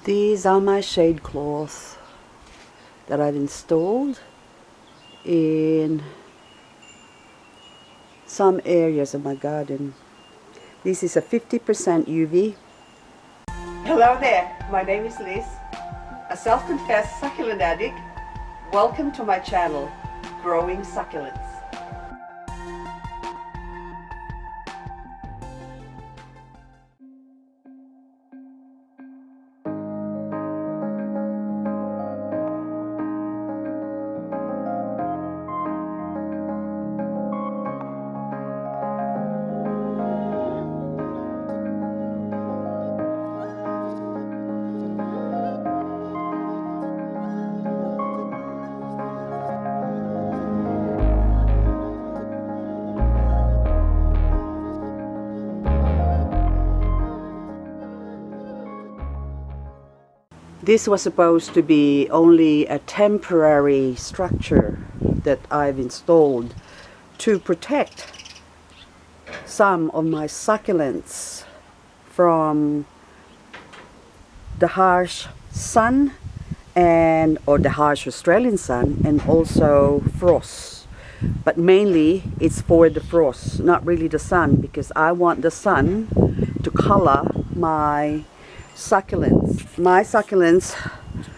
These are my shade cloths that I've installed in some areas of my garden. This is a 50% UV. Hello there, my name is Liz, a self-confessed succulent addict. Welcome to my channel, Growing Succulents. This was supposed to be only a temporary structure that I've installed to protect some of my succulents from the harsh sun or the harsh Australian sun, and also frost. But mainly it's for the frost, not really the sun, because I want the sun to color my succulents. My succulents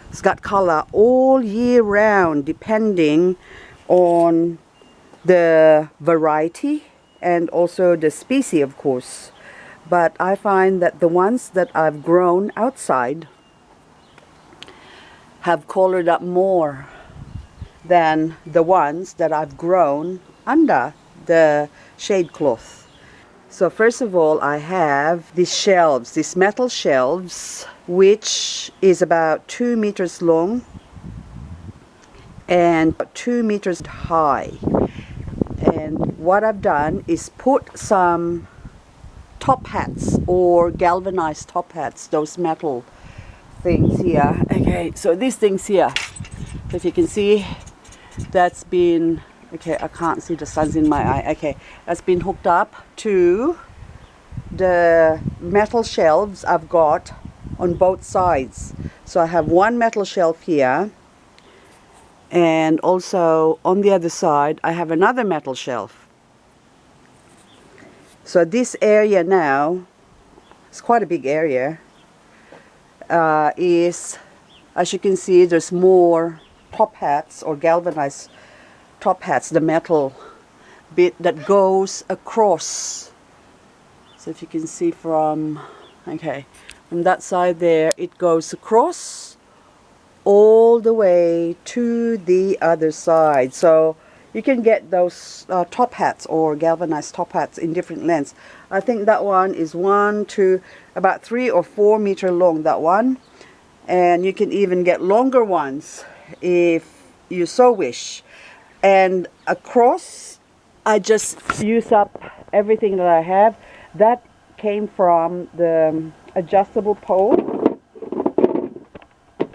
has got color all year round, depending on the variety and also the species, of course. But I find that the ones that I've grown outside have colored up more than the ones that I've grown under the shade cloth. So first of all, I have these shelves, these metal shelves, which is about 2 meters long and 2 meters high. And what I've done is put some top hats or galvanized top hats, those metal things here. Okay, so these things here, if you can see, that's been, okay, I can't see, the sun's in my eye. Okay, that's been hooked up to the metal shelves I've got on both sides. So I have one metal shelf here, and also on the other side I have another metal shelf. So this area now, it's quite a big area, is, as you can see, there's more top hats or galvanized top hats, the metal bit that goes across. So if you can see from, okay, from that side there, it goes across all the way to the other side. So you can get those top hats or galvanized top hats in different lengths. I think that one is about 3 or 4 meter long, that one. And you can even get longer ones if you so wish. And across, I just use up everything that I have. That came from the adjustable pole.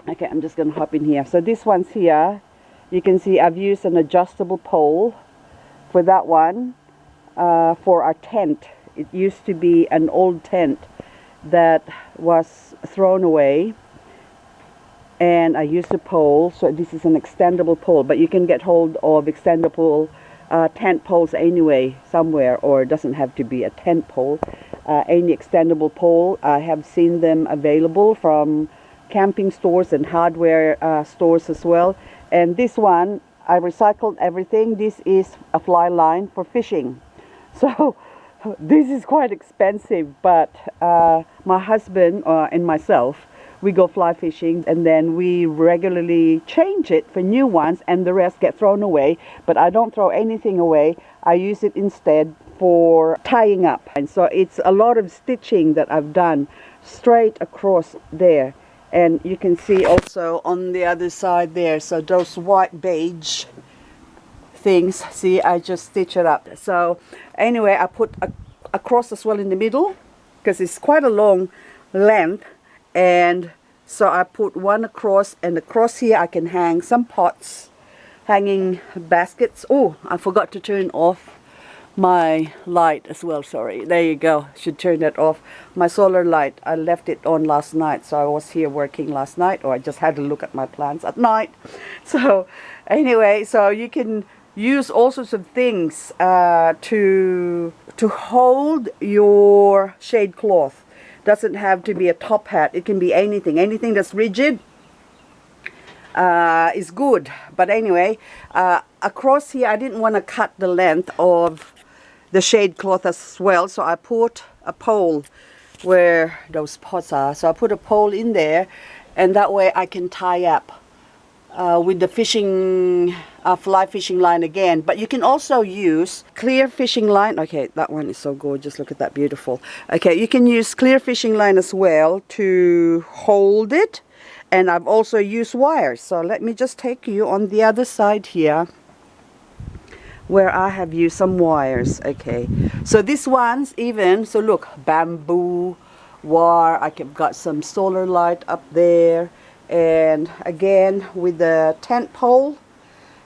Okay, I'm just going to hop in here. So this one's here. You can see I've used an adjustable pole for that one, for our tent. It used to be an old tent that was thrown away, and I used a pole. So this is an extendable pole, but you can get hold of extendable tent poles anyway somewhere, or it doesn't have to be a tent pole. Any extendable pole, I have seen them available from camping stores and hardware stores as well. And this one, I recycled everything. This is a fly line for fishing. So this is quite expensive, but my husband and myself, we go fly fishing, and then we regularly change it for new ones, and the rest get thrown away. But I don't throw anything away. I use it instead for tying up. And so it's a lot of stitching that I've done straight across there. And you can see also on the other side there, so those white beige things, see, I just stitch it up. So anyway, I put a cross as well in the middle, because it's quite a long length. And so I put one across, and across here I can hang some pots, hanging baskets. Oh, I forgot to turn off my light as well. Sorry, there you go. Should turn that off. My solar light, I left it on last night, so I was here working last night, or I just had to look at my plants at night. So anyway, so you can use all sorts of things to hold your shade cloth. Doesn't have to be a top hat. It can be anything that's rigid is good. But anyway, across here I didn't want to cut the length of the shade cloth as well, so I put a pole where those pots are. So I put a pole in there, and that way I can tie up with the fishing fly fishing line again. But you can also use clear fishing line. Okay, that one is so gorgeous. Look at that, beautiful. Okay, you can use clear fishing line as well to hold it, and I've also used wires. So let me just take you on the other side here where I have used some wires. Okay, so this one's even, so look, bamboo wire. I've got some solar light up there, and again with the tent pole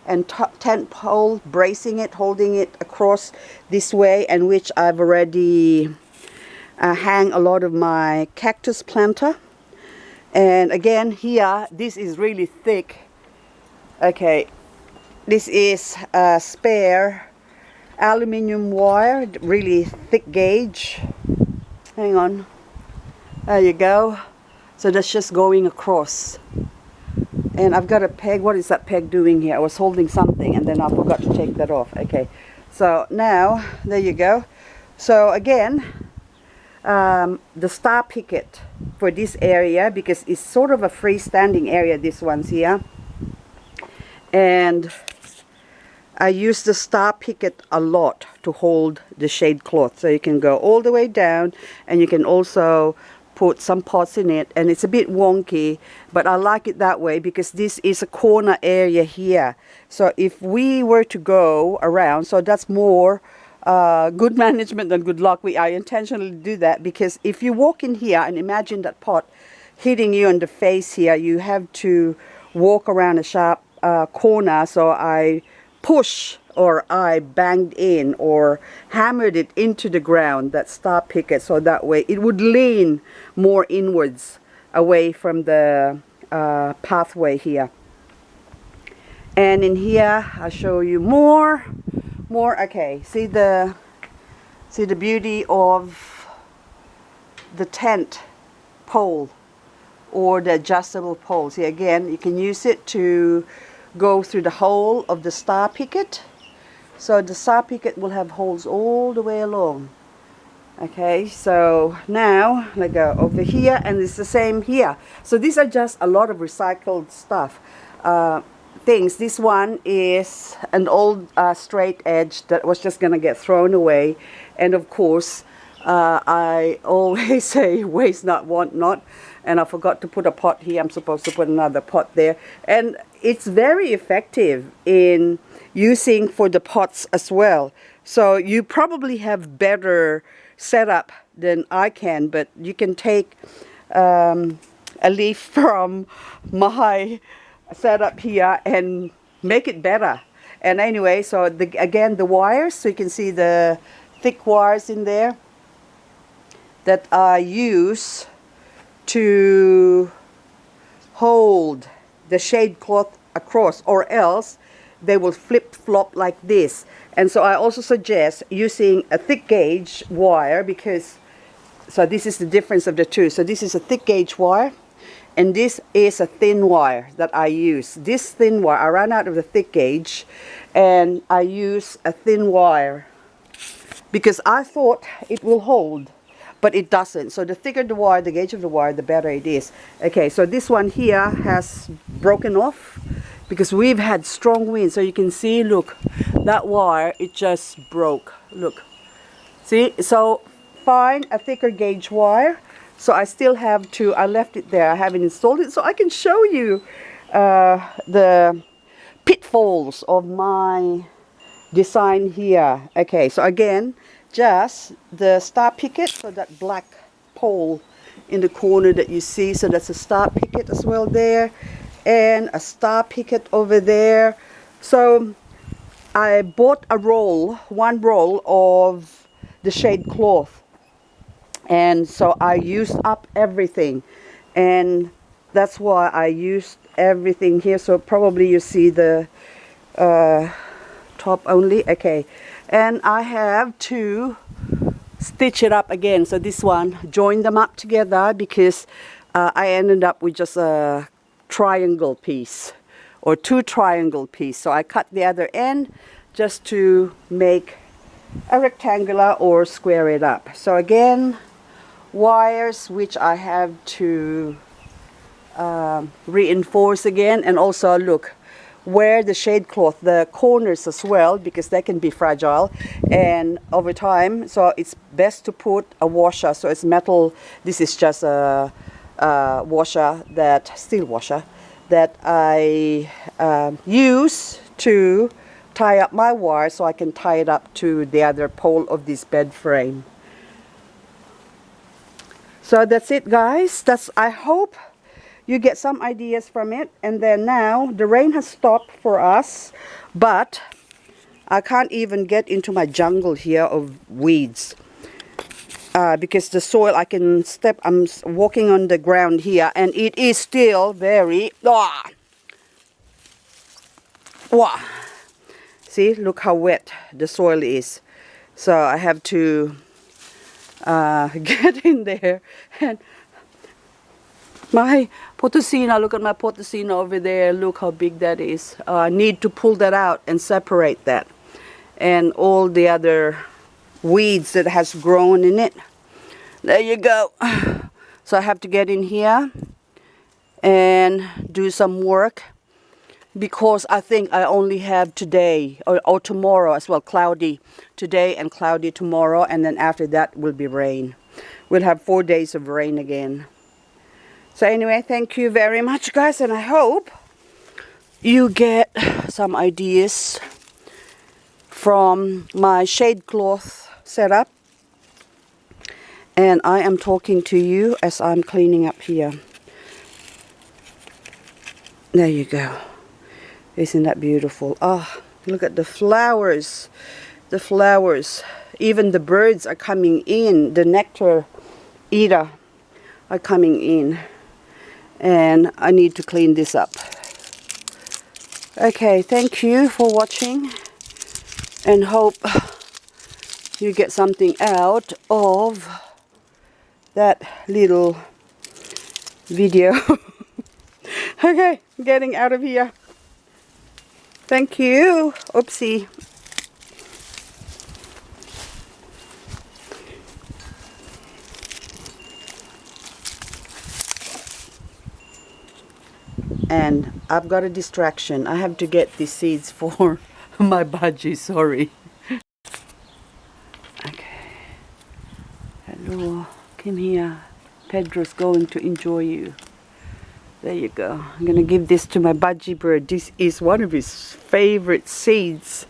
and tent pole bracing it, holding it across this way, and which I've already hang a lot of my cactus planter. And again here, this is really thick. Okay, this is a spare aluminium wire, really thick gauge. Hang on, there you go. So that's just going across, and I've got a peg. What is that peg doing here? I was holding something and then I forgot to take that off. Okay, so now there you go. So again, the star picket for this area, because it's sort of a freestanding area, this one's here, and I use the star picket a lot to hold the shade cloth. So you can go all the way down, and you can also put some pots in it, and it's a bit wonky, but I like it that way because this is a corner area here. So if we were to go around, so that's more good management than good luck. I intentionally do that, because if you walk in here and imagine that pot hitting you on the face here, you have to walk around a sharp corner. So I push, or I banged in or hammered it into the ground, that star picket, so that way it would lean more inwards away from the pathway here. And in here I'll show you more. Okay, see the beauty of the tent pole or the adjustable pole. See, again, you can use it to go through the hole of the star picket. So the star picket will have holes all the way along. Okay, so now let's go over here, and it's the same here. So these are just a lot of recycled stuff, things. This one is an old straight edge that was just gonna get thrown away, and of course I always say waste not, want not, and I forgot to put a pot here. I'm supposed to put another pot there, and it's very effective in using for the pots as well. So you probably have better setup than I can, but you can take a leaf from my setup here and make it better. And anyway, so again the wires, so you can see the thick wires in there that I use to hold the shade cloth across, or else they will flip-flop like this. And so I also suggest using a thick gauge wire, because so this is the difference of the two. So this is a thick gauge wire, and this is a thin wire that I use. This thin wire, I ran out of the thick gauge, and I use a thin wire because I thought it will hold, but it doesn't. So the thicker the wire, the gauge of the wire, the better it is. Okay, so this one here has broken off because we've had strong winds. So you can see, look, that wire, it just broke. Look, see? So find a thicker gauge wire. So I still have to, I left it there, I haven't installed it, so I can show you the pitfalls of my design here. Okay, so again, just the star picket, so that black pole in the corner that you see, so that's a star picket as well there, and a star picket over there. So I bought one roll of the shade cloth, and so I used up everything, and that's why I used everything here. So probably you see the top only. Okay, and I have to stitch it up again. So this one, join them up together, because I ended up with just a triangle piece or 2 triangle piece. So I cut the other end just to make a rectangular or square it up. So again, wires which I have to reinforce again, and also look where the shade cloth, the corners as well, because they can be fragile and over time, so it's best to put a washer. So it's metal. This is just a washer, that steel washer that I use to tie up my wire, so I can tie it up to the other pole of this bed frame. So that's it, guys. I hope you get some ideas from it. And then now the rain has stopped for us, but I can't even get into my jungle here of weeds because the soil, I can step, I'm walking on the ground here, and it is still very see, look how wet the soil is. So I have to get in there. And my potosina, look at my potosina over there, look how big that is. I need to pull that out and separate that, and all the other weeds that has grown in it. There you go. So I have to get in here and do some work, because I think I only have today or tomorrow as well, cloudy today and cloudy tomorrow, and then after that will be rain. We'll have 4 days of rain again. So anyway, thank you very much, guys, and I hope you get some ideas from my shade cloth setup. And I am talking to you as I'm cleaning up here. There you go. Isn't that beautiful? Oh, look at the flowers. The flowers. Even the birds are coming in. The nectar eater are coming in. And I need to clean this up. Okay, thank you for watching, and hope you get something out of that little video. Okay, getting out of here. Thank you. Oopsie. And I've got a distraction. I have to get the seeds for my budgie, sorry. Okay. Hello, come here. Pedro's going to enjoy you. There you go. I'm gonna give this to my budgie bird. This is one of his favorite seeds.